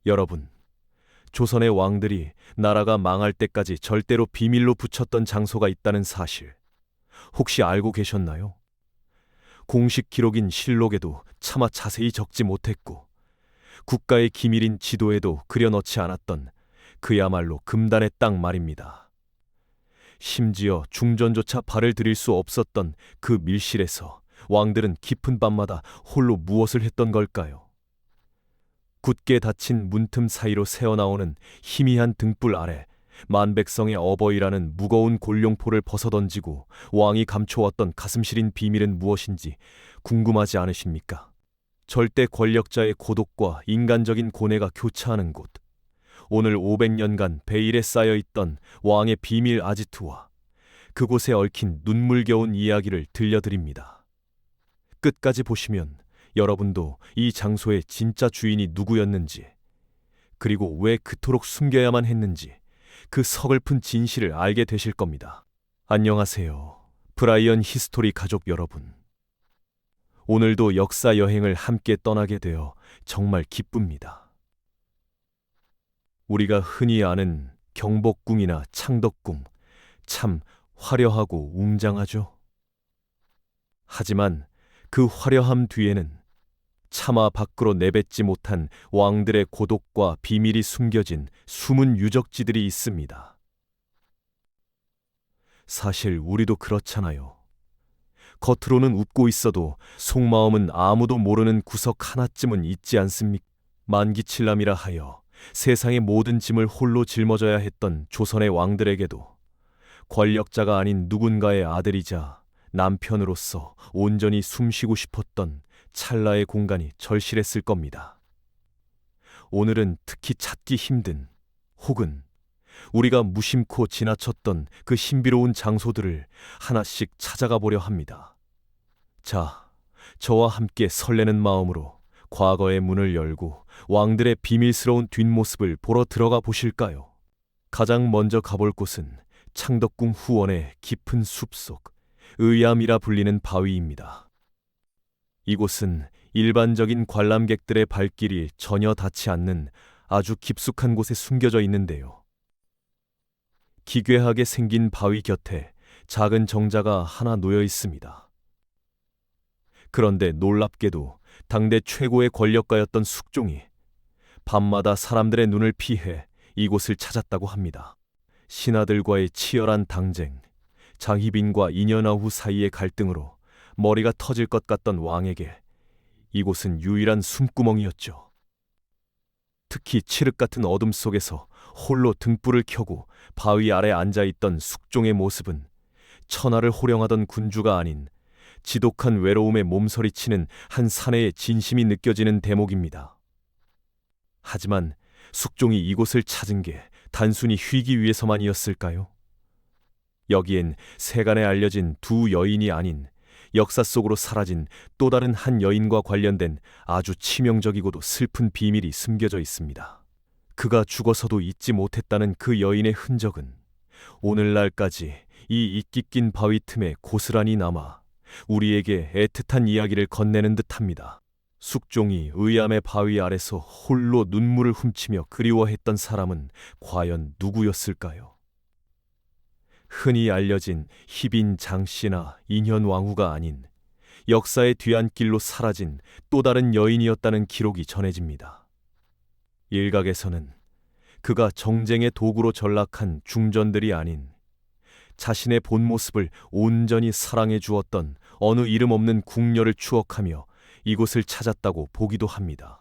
여러분, 조선의 왕들이 나라가 망할 때까지 절대로 비밀로 붙였던 장소가 있다는 사실 혹시 알고 계셨나요? 공식 기록인 실록에도 차마 자세히 적지 못했고 국가의 기밀인 지도에도 그려넣지 않았던 그야말로 금단의 땅 말입니다. 심지어 중전조차 발을 들일 수 없었던 그 밀실에서 왕들은 깊은 밤마다 홀로 무엇을 했던 걸까요? 굳게 닫힌 문틈 사이로 새어나오는 희미한 등불 아래 만백성의 어버이라는 무거운 골룡포를 벗어던지고 왕이 감춰왔던 가슴 시린 비밀은 무엇인지 궁금하지 않으십니까? 절대 권력자의 고독과 인간적인 고뇌가 교차하는 곳, 오늘 500년간 베일에 쌓여있던 왕의 비밀 아지트와 그곳에 얽힌 눈물겨운 이야기를 들려드립니다. 끝까지 보시면 여러분도 이 장소의 진짜 주인이 누구였는지, 그리고 왜 그토록 숨겨야만 했는지 그 서글픈 진실을 알게 되실 겁니다. 안녕하세요. 브라이언 히스토리 가족 여러분. 오늘도 역사 여행을 함께 떠나게 되어 정말 기쁩니다. 우리가 흔히 아는 경복궁이나 창덕궁, 참 화려하고 웅장하죠? 하지만 그 화려함 뒤에는 차마 밖으로 내뱉지 못한 왕들의 고독과 비밀이 숨겨진 숨은 유적지들이 있습니다. 사실 우리도 그렇잖아요. 겉으로는 웃고 있어도 속마음은 아무도 모르는 구석 하나쯤은 있지 않습니까? 만기칠남이라 하여 세상의 모든 짐을 홀로 짊어져야 했던 조선의 왕들에게도 권력자가 아닌 누군가의 아들이자 남편으로서 온전히 숨쉬고 싶었던 찰나의 공간이 절실했을 겁니다. 오늘은 특히 찾기 힘든, 혹은 우리가 무심코 지나쳤던 그 신비로운 장소들을 하나씩 찾아가 보려 합니다. 자, 저와 함께 설레는 마음으로 과거의 문을 열고 왕들의 비밀스러운 뒷모습을 보러 들어가 보실까요? 가장 먼저 가볼 곳은 창덕궁 후원의 깊은 숲속 의암이라 불리는 바위입니다. 이곳은 일반적인 관람객들의 발길이 전혀 닿지 않는 아주 깊숙한 곳에 숨겨져 있는데요. 기괴하게 생긴 바위 곁에 작은 정자가 하나 놓여 있습니다. 그런데 놀랍게도 당대 최고의 권력가였던 숙종이 밤마다 사람들의 눈을 피해 이곳을 찾았다고 합니다. 신하들과의 치열한 당쟁, 장희빈과 인현아후 사이의 갈등으로 머리가 터질 것 같던 왕에게 이곳은 유일한 숨구멍이었죠. 특히 칠흑 같은 어둠 속에서 홀로 등불을 켜고 바위 아래 앉아있던 숙종의 모습은 천하를 호령하던 군주가 아닌 지독한 외로움에 몸서리치는 한 사내의 진심이 느껴지는 대목입니다. 하지만 숙종이 이곳을 찾은 게 단순히 쉬기 위해서만이었을까요? 여기엔 세간에 알려진 두 여인이 아닌 역사 속으로 사라진 또 다른 한 여인과 관련된 아주 치명적이고도 슬픈 비밀이 숨겨져 있습니다. 그가 죽어서도 잊지 못했다는 그 여인의 흔적은 오늘날까지 이 이끼 낀 바위 틈에 고스란히 남아 우리에게 애틋한 이야기를 건네는 듯합니다. 숙종이 의암의 바위 아래서 홀로 눈물을 훔치며 그리워했던 사람은 과연 누구였을까요? 흔히 알려진 희빈 장씨나 인현왕후가 아닌 역사의 뒤안길로 사라진 또 다른 여인이었다는 기록이 전해집니다. 일각에서는 그가 정쟁의 도구로 전락한 중전들이 아닌 자신의 본 모습을 온전히 사랑해 주었던 어느 이름 없는 궁녀를 추억하며 이곳을 찾았다고 보기도 합니다.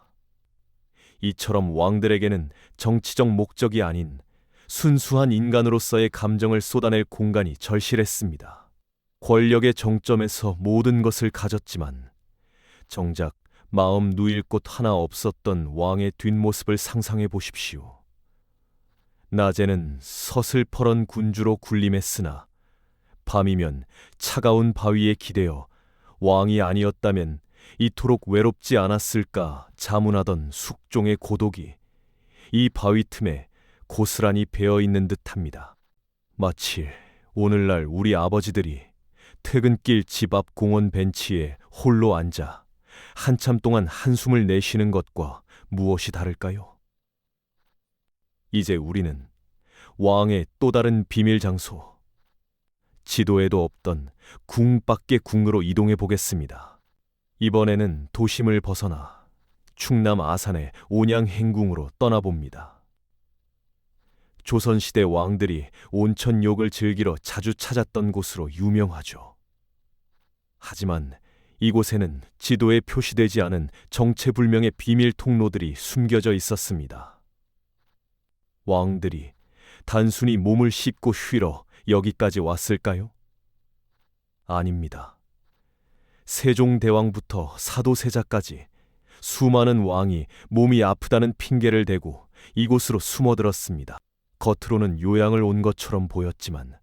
이처럼 왕들에게는 정치적 목적이 아닌 순수한 인간으로서의 감정을 쏟아낼 공간이 절실했습니다. 권력의 정점에서 모든 것을 가졌지만 정작 마음 누일 곳 하나 없었던 왕의 뒷모습을 상상해 보십시오. 낮에는 서슬퍼런 군주로 군림했으나 밤이면 차가운 바위에 기대어 왕이 아니었다면 이토록 외롭지 않았을까 자문하던 숙종의 고독이 이 바위 틈에 고스란히 배어있는 듯합니다. 마치 오늘날 우리 아버지들이 퇴근길 집 앞 공원 벤치에 홀로 앉아 한참 동안 한숨을 내쉬는 것과 무엇이 다를까요? 이제 우리는 왕의 또 다른 비밀 장소, 지도에도 없던 궁 밖의 궁으로 이동해 보겠습니다. 이번에는 도심을 벗어나 충남 아산의 온양행궁으로 떠나봅니다. 조선시대 왕들이 온천욕을 즐기러 자주 찾았던 곳으로 유명하죠. 하지만 이곳에는 지도에 표시되지 않은 정체불명의 비밀 통로들이 숨겨져 있었습니다. 왕들이 단순히 몸을 씻고 쉬러 여기까지 왔을까요? 아닙니다. 세종대왕부터 사도세자까지 수많은 왕이 몸이 아프다는 핑계를 대고 이곳으로 숨어들었습니다. 겉으로는 요양을 온 것처럼 보였지만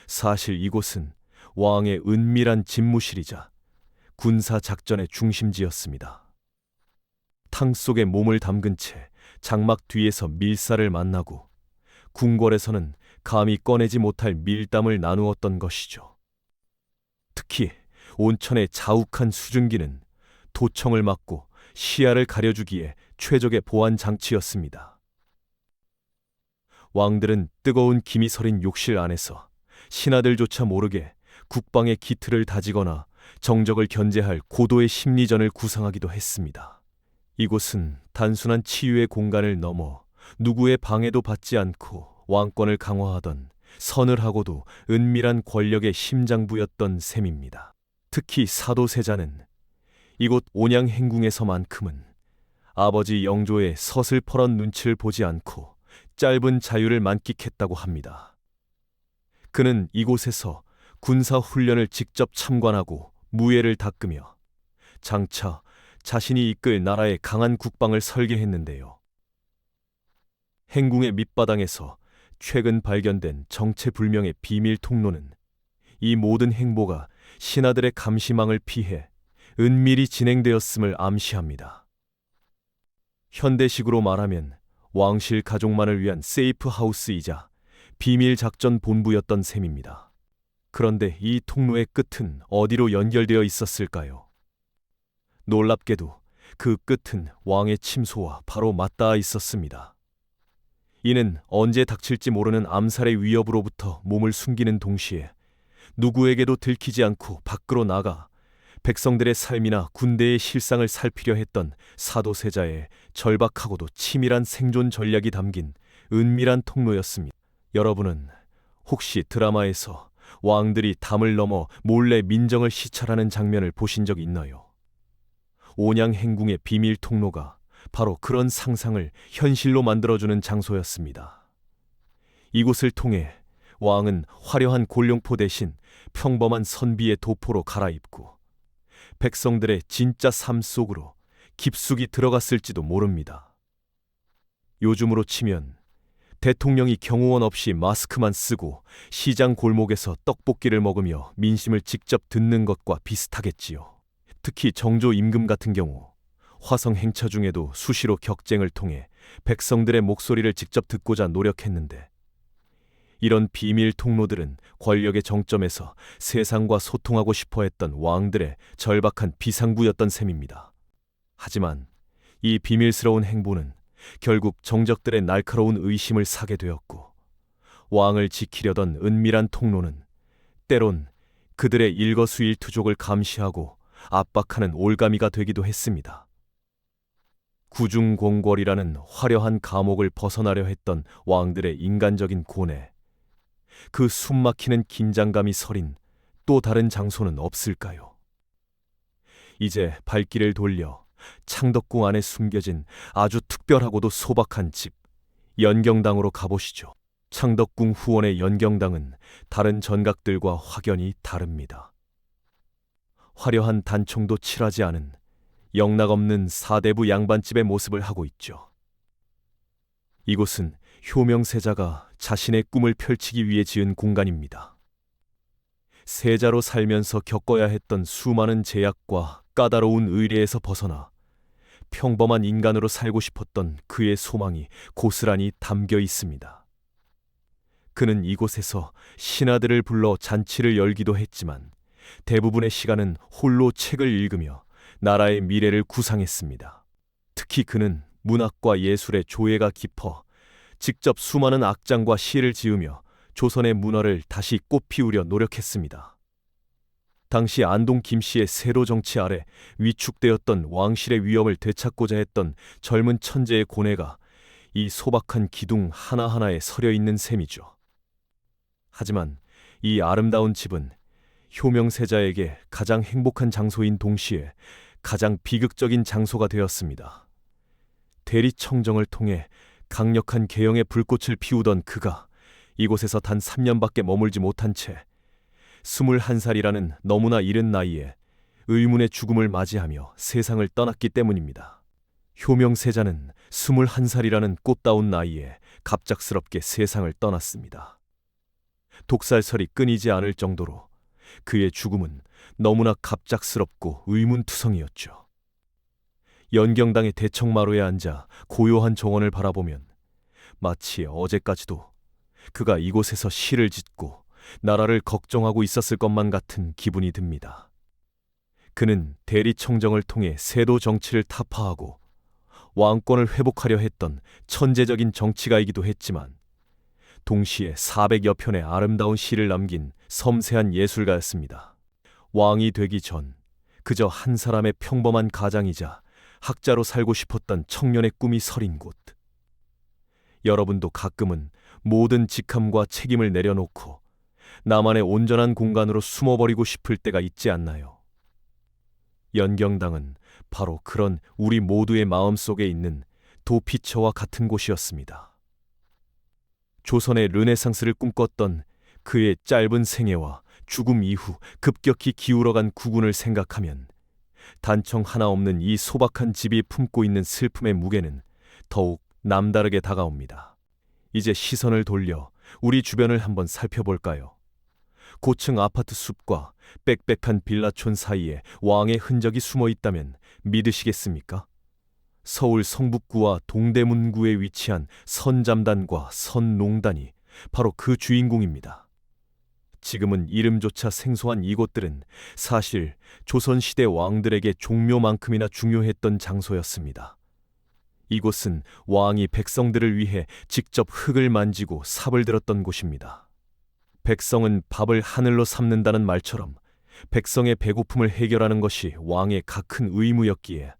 사실 이곳은 왕의 은밀한 집무실이자 군사작전의 중심지였습니다. 탕 속에 몸을 담근 채 장막 뒤에서 밀사를 만나고 궁궐에서는 감히 꺼내지 못할 밀담을 나누었던 것이죠. 특히 온천의 자욱한 수증기는 도청을 막고 시야를 가려주기에 최적의 보안 장치였습니다. 왕들은 뜨거운 김이 서린 욕실 안에서 신하들조차 모르게 국방의 기틀을 다지거나 정적을 견제할 고도의 심리전을 구상하기도 했습니다. 이곳은 단순한 치유의 공간을 넘어 누구의 방해도 받지 않고 왕권을 강화하던 서늘하고도 은밀한 권력의 심장부였던 셈입니다. 특히 사도세자는 이곳 온양행궁에서만큼은 아버지 영조의 서슬퍼런 눈치를 보지 않고 짧은 자유를 만끽했다고 합니다. 그는 이곳에서 군사훈련을 직접 참관하고 무예를 닦으며 장차 자신이 이끌 나라의 강한 국방을 설계했는데요. 행궁의 밑바닥에서 최근 발견된 정체불명의 비밀 통로는 이 모든 행보가 신하들의 감시망을 피해 은밀히 진행되었음을 암시합니다. 현대식으로 말하면 왕실 가족만을 위한 세이프 하우스이자 비밀 작전 본부였던 셈입니다. 그런데 이 통로의 끝은 어디로 연결되어 있었을까요? 놀랍게도 그 끝은 왕의 침소와 바로 맞닿아 있었습니다. 이는 언제 닥칠지 모르는 암살의 위협으로부터 몸을 숨기는 동시에 누구에게도 들키지 않고 밖으로 나가 백성들의 삶이나 군대의 실상을 살피려 했던 사도세자의 절박하고도 치밀한 생존 전략이 담긴 은밀한 통로였습니다. 여러분은 혹시 드라마에서 왕들이 담을 넘어 몰래 민정을 시찰하는 장면을 보신 적 있나요? 온양행궁의 비밀 통로가 바로 그런 상상을 현실로 만들어주는 장소였습니다. 이곳을 통해 왕은 화려한 골룡포 대신 평범한 선비의 도포로 갈아입고 백성들의 진짜 삶 속으로 깊숙이 들어갔을지도 모릅니다. 요즘으로 치면 대통령이 경호원 없이 마스크만 쓰고 시장 골목에서 떡볶이를 먹으며 민심을 직접 듣는 것과 비슷하겠지요. 특히 정조 임금 같은 경우 화성 행차 중에도 수시로 격쟁을 통해 백성들의 목소리를 직접 듣고자 노력했는데, 이런 비밀 통로들은 권력의 정점에서 세상과 소통하고 싶어 했던 왕들의 절박한 비상구였던 셈입니다. 하지만 이 비밀스러운 행보는 결국 정적들의 날카로운 의심을 사게 되었고, 왕을 지키려던 은밀한 통로는 때론 그들의 일거수일투족을 감시하고 압박하는 올가미가 되기도 했습니다. 구중공궐이라는 화려한 감옥을 벗어나려 했던 왕들의 인간적인 고뇌, 그 숨막히는 긴장감이 서린 또 다른 장소는 없을까요? 이제 발길을 돌려 창덕궁 안에 숨겨진 아주 특별하고도 소박한 집, 연경당으로 가보시죠. 창덕궁 후원의 연경당은 다른 전각들과 확연히 다릅니다. 화려한 단청도 칠하지 않은 영락없는 사대부 양반집의 모습을 하고 있죠. 이곳은 효명세자가 자신의 꿈을 펼치기 위해 지은 공간입니다. 세자로 살면서 겪어야 했던 수많은 제약과 까다로운 의례에서 벗어나 평범한 인간으로 살고 싶었던 그의 소망이 고스란히 담겨 있습니다. 그는 이곳에서 신하들을 불러 잔치를 열기도 했지만 대부분의 시간은 홀로 책을 읽으며 나라의 미래를 구상했습니다. 특히 그는 문학과 예술의 조예가 깊어 직접 수많은 악장과 시를 지으며 조선의 문화를 다시 꽃피우려 노력했습니다. 당시 안동 김씨의 세로 정치 아래 위축되었던 왕실의 위엄을 되찾고자 했던 젊은 천재의 고뇌가 이 소박한 기둥 하나하나에 서려 있는 셈이죠. 하지만 이 아름다운 집은 효명세자에게 가장 행복한 장소인 동시에 가장 비극적인 장소가 되었습니다. 대리청정을 통해 강력한 개영의 불꽃을 피우던 그가 이곳에서 단 3년밖에 머물지 못한 채 21살이라는 너무나 이른 나이에 의문의 죽음을 맞이하며 세상을 떠났기 때문입니다. 효명세자는 21살이라는 꽃다운 나이에 갑작스럽게 세상을 떠났습니다. 독살설이 끊이지 않을 정도로 그의 죽음은 너무나 갑작스럽고 의문투성이었죠. 연경당의 대청마루에 앉아 고요한 정원을 바라보면 마치 어제까지도 그가 이곳에서 시를 짓고 나라를 걱정하고 있었을 것만 같은 기분이 듭니다. 그는 대리청정을 통해 세도 정치를 타파하고 왕권을 회복하려 했던 천재적인 정치가이기도 했지만 동시에 400여 편의 아름다운 시를 남긴 섬세한 예술가였습니다. 왕이 되기 전 그저 한 사람의 평범한 가장이자 학자로 살고 싶었던 청년의 꿈이 서린 곳. 여러분도 가끔은 모든 직함과 책임을 내려놓고 나만의 온전한 공간으로 숨어버리고 싶을 때가 있지 않나요? 연경당은 바로 그런 우리 모두의 마음속에 있는 도피처와 같은 곳이었습니다. 조선의 르네상스를 꿈꿨던 그의 짧은 생애와 죽음 이후 급격히 기울어간 국운을 생각하면 단청 하나 없는 이 소박한 집이 품고 있는 슬픔의 무게는 더욱 남다르게 다가옵니다. 이제 시선을 돌려 우리 주변을 한번 살펴볼까요? 고층 아파트 숲과 빽빽한 빌라촌 사이에 왕의 흔적이 숨어 있다면 믿으시겠습니까? 서울 성북구와 동대문구에 위치한 선잠단과 선농단이 바로 그 주인공입니다. 지금은 이름조차 생소한 이곳들은 사실 조선시대 왕들에게 종묘만큼이나 중요했던 장소였습니다. 이곳은 왕이 백성들을 위해 직접 흙을 만지고 삽을 들었던 곳입니다. 백성은 밥을 하늘로 삼는다는 말처럼 백성의 배고픔을 해결하는 것이 왕의 가큰 의무였기에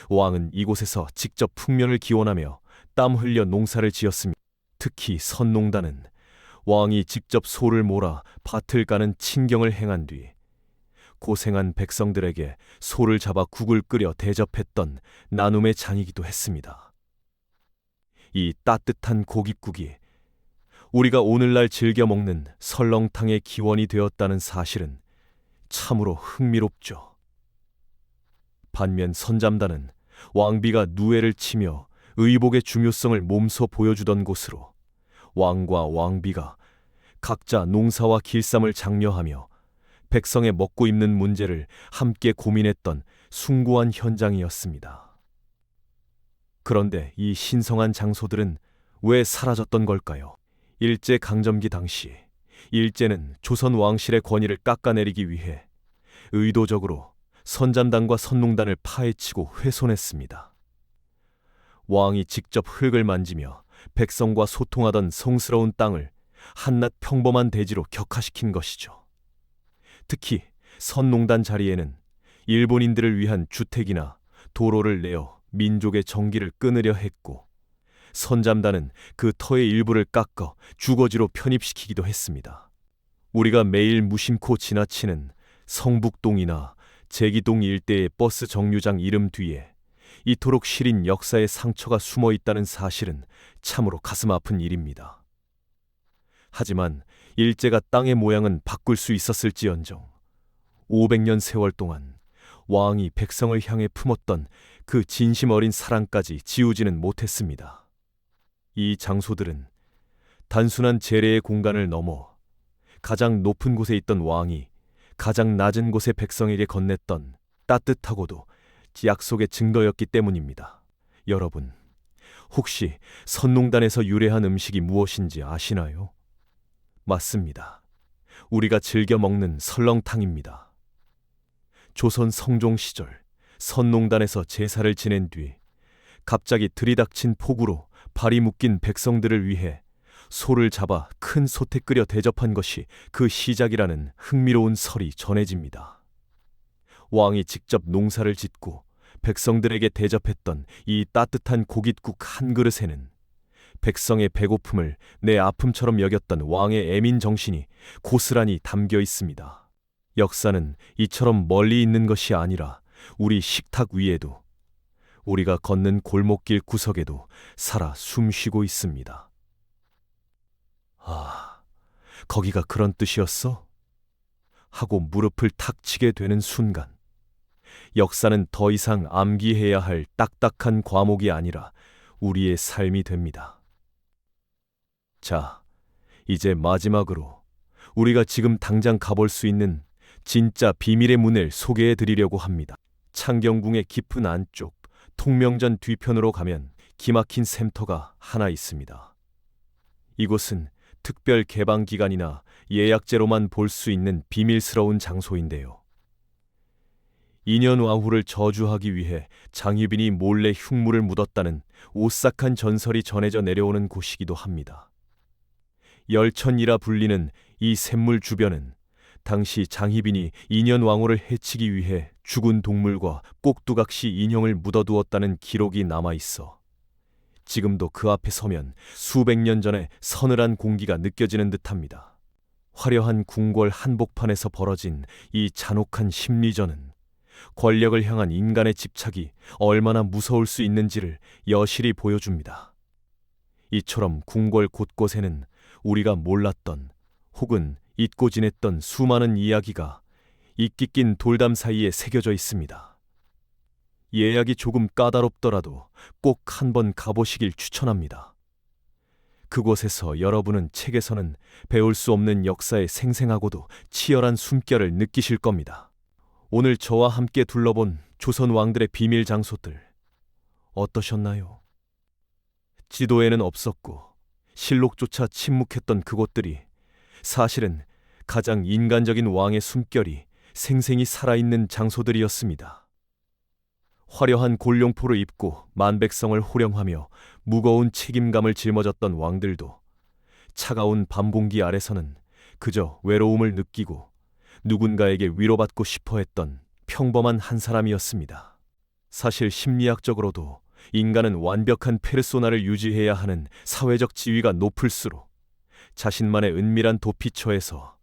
왕은 이곳에서 직접 풍년을 기원하며 땀 흘려 농사를 지었습니다. 특히 선농단은 왕이 직접 소를 몰아 밭을 가는 친경을 행한 뒤 고생한 백성들에게 소를 잡아 국을 끓여 대접했던 나눔의 장이기도 했습니다. 이 따뜻한 고깃국이 우리가 오늘날 즐겨 먹는 설렁탕의 기원이 되었다는 사실은 참으로 흥미롭죠. 반면 선잠단은 왕비가 누에를 치며 의복의 중요성을 몸소 보여주던 곳으로 왕과 왕비가 각자 농사와 길쌈을 장려하며 백성의 먹고 입는 문제를 함께 고민했던 숭고한 현장이었습니다. 그런데 이 신성한 장소들은 왜 사라졌던 걸까요? 일제강점기 당시 일제는 조선 왕실의 권위를 깎아내리기 위해 의도적으로 선잠단과 선농단을 파헤치고 훼손했습니다. 왕이 직접 흙을 만지며 백성과 소통하던 성스러운 땅을 한낱 평범한 대지로 격화시킨 것이죠. 특히 선농단 자리에는 일본인들을 위한 주택이나 도로를 내어 민족의 정기를 끊으려 했고, 선잠단은 그 터의 일부를 깎아 주거지로 편입시키기도 했습니다. 우리가 매일 무심코 지나치는 성북동이나 제기동 일대의 버스 정류장 이름 뒤에 이토록 시린 역사의 상처가 숨어 있다는 사실은 참으로 가슴 아픈 일입니다. 하지만 일제가 땅의 모양은 바꿀 수 있었을지언정 500년 세월 동안 왕이 백성을 향해 품었던 그 진심 어린 사랑까지 지우지는 못했습니다. 이 장소들은 단순한 재래의 공간을 넘어 가장 높은 곳에 있던 왕이 가장 낮은 곳의 백성에게 건넸던 따뜻하고도 약속의 증거였기 때문입니다. 여러분, 혹시 선농단에서 유래한 음식이 무엇인지 아시나요? 맞습니다. 우리가 즐겨 먹는 설렁탕입니다. 조선 성종 시절 선농단에서 제사를 지낸 뒤 갑자기 들이닥친 폭우로 발이 묶인 백성들을 위해 소를 잡아 큰 솥에 끓여 대접한 것이 그 시작이라는 흥미로운 설이 전해집니다. 왕이 직접 농사를 짓고 백성들에게 대접했던 이 따뜻한 고깃국 한 그릇에는 백성의 배고픔을 내 아픔처럼 여겼던 왕의 애민 정신이 고스란히 담겨 있습니다. 역사는 이처럼 멀리 있는 것이 아니라 우리 식탁 위에도, 우리가 걷는 골목길 구석에도 살아 숨쉬고 있습니다. 아, 거기가 그런 뜻이었어? 하고 무릎을 탁 치게 되는 순간, 역사는 더 이상 암기해야 할 딱딱한 과목이 아니라 우리의 삶이 됩니다. 자, 이제 마지막으로 우리가 지금 당장 가볼 수 있는 진짜 비밀의 문을 소개해 드리려고 합니다. 창경궁의 깊은 안쪽 통명전 뒤편으로 가면 기막힌 샘터가 하나 있습니다. 이곳은 특별 개방 기간이나 예약제로만 볼 수 있는 비밀스러운 장소인데요. 인현왕후를 저주하기 위해 장유빈이 몰래 흉물을 묻었다는 오싹한 전설이 전해져 내려오는 곳이기도 합니다. 열천이라 불리는 이 샘물 주변은 당시 장희빈이 인현왕후를 해치기 위해 죽은 동물과 꼭두각시 인형을 묻어두었다는 기록이 남아있어 지금도 그 앞에 서면 수백 년 전의 서늘한 공기가 느껴지는 듯합니다. 화려한 궁궐 한복판에서 벌어진 이 잔혹한 심리전은 권력을 향한 인간의 집착이 얼마나 무서울 수 있는지를 여실히 보여줍니다. 이처럼 궁궐 곳곳에는 우리가 몰랐던 혹은 잊고 지냈던 수많은 이야기가 이끼 낀 돌담 사이에 새겨져 있습니다. 예약이 조금 까다롭더라도 꼭 한번 가보시길 추천합니다. 그곳에서 여러분은 책에서는 배울 수 없는 역사의 생생하고도 치열한 숨결을 느끼실 겁니다. 오늘 저와 함께 둘러본 조선 왕들의 비밀 장소들 어떠셨나요? 지도에는 없었고 실록조차 침묵했던 그곳들이 사실은 가장 인간적인 왕의 숨결이 생생히 살아있는 장소들이었습니다. 화려한 골룡포를 입고 만백성을 호령하며 무거운 책임감을 짊어졌던 왕들도 차가운 밤 공기 아래서는 그저 외로움을 느끼고 누군가에게 위로받고 싶어 했던 평범한 한 사람이었습니다. 사실 심리학적으로도 인간은 완벽한 페르소나를 유지해야 하는 사회적 지위가 높을수록 자신만의 은밀한 도피처에서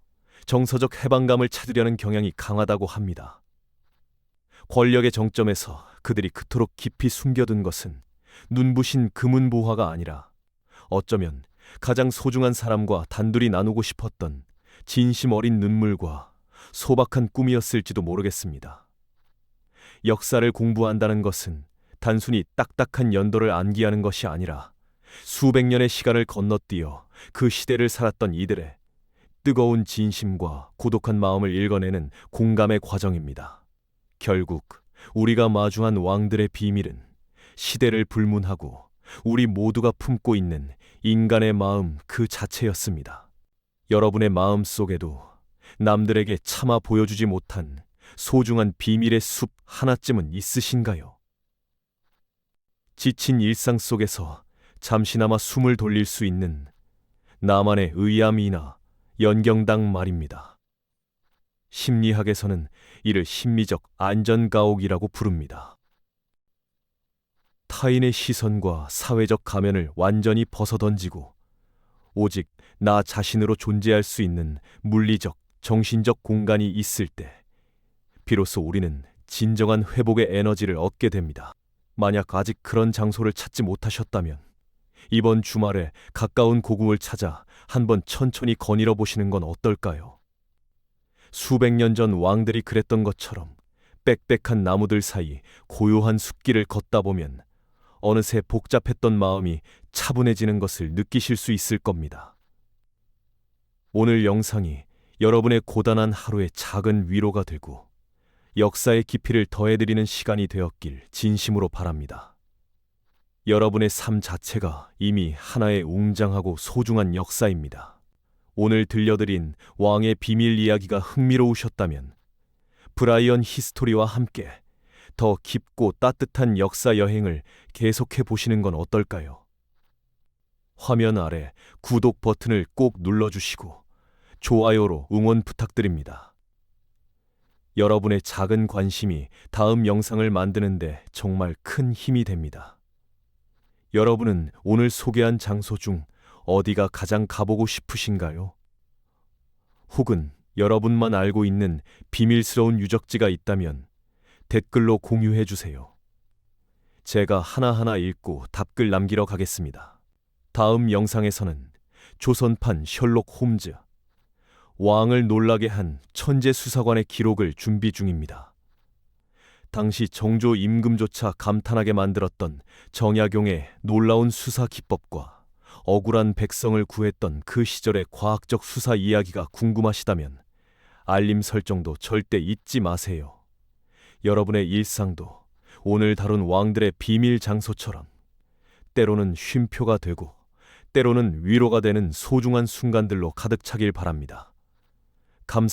정서적 해방감을 찾으려는 경향이 강하다고 합니다. 권력의 정점에서 그들이 그토록 깊이 숨겨둔 것은 눈부신 금은보화가 아니라 어쩌면 가장 소중한 사람과 단둘이 나누고 싶었던 진심 어린 눈물과 소박한 꿈이었을지도 모르겠습니다. 역사를 공부한다는 것은 단순히 딱딱한 연도를 암기하는 것이 아니라 수백 년의 시간을 건너뛰어 그 시대를 살았던 이들의 뜨거운 진심과 고독한 마음을 읽어내는 공감의 과정입니다. 결국 우리가 마주한 왕들의 비밀은 시대를 불문하고 우리 모두가 품고 있는 인간의 마음 그 자체였습니다. 여러분의 마음 속에도 남들에게 차마 보여주지 못한 소중한 비밀의 숲 하나쯤은 있으신가요? 지친 일상 속에서 잠시나마 숨을 돌릴 수 있는 나만의 의암이나 연경당 말입니다. 심리학에서는 이를 심리적 안전가옥이라고 부릅니다. 타인의 시선과 사회적 가면을 완전히 벗어던지고 오직 나 자신으로 존재할 수 있는 물리적, 정신적 공간이 있을 때 비로소 우리는 진정한 회복의 에너지를 얻게 됩니다. 만약 아직 그런 장소를 찾지 못하셨다면 이번 주말에 가까운 고궁을 찾아 한번 천천히 거닐어 보시는 건 어떨까요? 수백 년 전 왕들이 그랬던 것처럼 빽빽한 나무들 사이 고요한 숲길을 걷다 보면 어느새 복잡했던 마음이 차분해지는 것을 느끼실 수 있을 겁니다. 오늘 영상이 여러분의 고단한 하루에 작은 위로가 되고 역사의 깊이를 더해드리는 시간이 되었길 진심으로 바랍니다. 여러분의 삶 자체가 이미 하나의 웅장하고 소중한 역사입니다. 오늘 들려드린 왕의 비밀 이야기가 흥미로우셨다면 브라이언 히스토리와 함께 더 깊고 따뜻한 역사 여행을 계속해 보시는 건 어떨까요? 화면 아래 구독 버튼을 꼭 눌러주시고 좋아요로 응원 부탁드립니다. 여러분의 작은 관심이 다음 영상을 만드는데 정말 큰 힘이 됩니다. 여러분은 오늘 소개한 장소 중 어디가 가장 가보고 싶으신가요? 혹은 여러분만 알고 있는 비밀스러운 유적지가 있다면 댓글로 공유해 주세요. 제가 하나하나 읽고 답글 남기러 가겠습니다. 다음 영상에서는 조선판 셜록 홈즈, 왕을 놀라게 한 천재 수사관의 기록을 준비 중입니다. 당시 정조 임금조차 감탄하게 만들었던 정약용의 놀라운 수사 기법과 억울한 백성을 구했던 그 시절의 과학적 수사 이야기가 궁금하시다면 알림 설정도 절대 잊지 마세요. 여러분의 일상도 오늘 다룬 왕들의 비밀 장소처럼 때로는 쉼표가 되고 때로는 위로가 되는 소중한 순간들로 가득 차길 바랍니다. 감사합니다.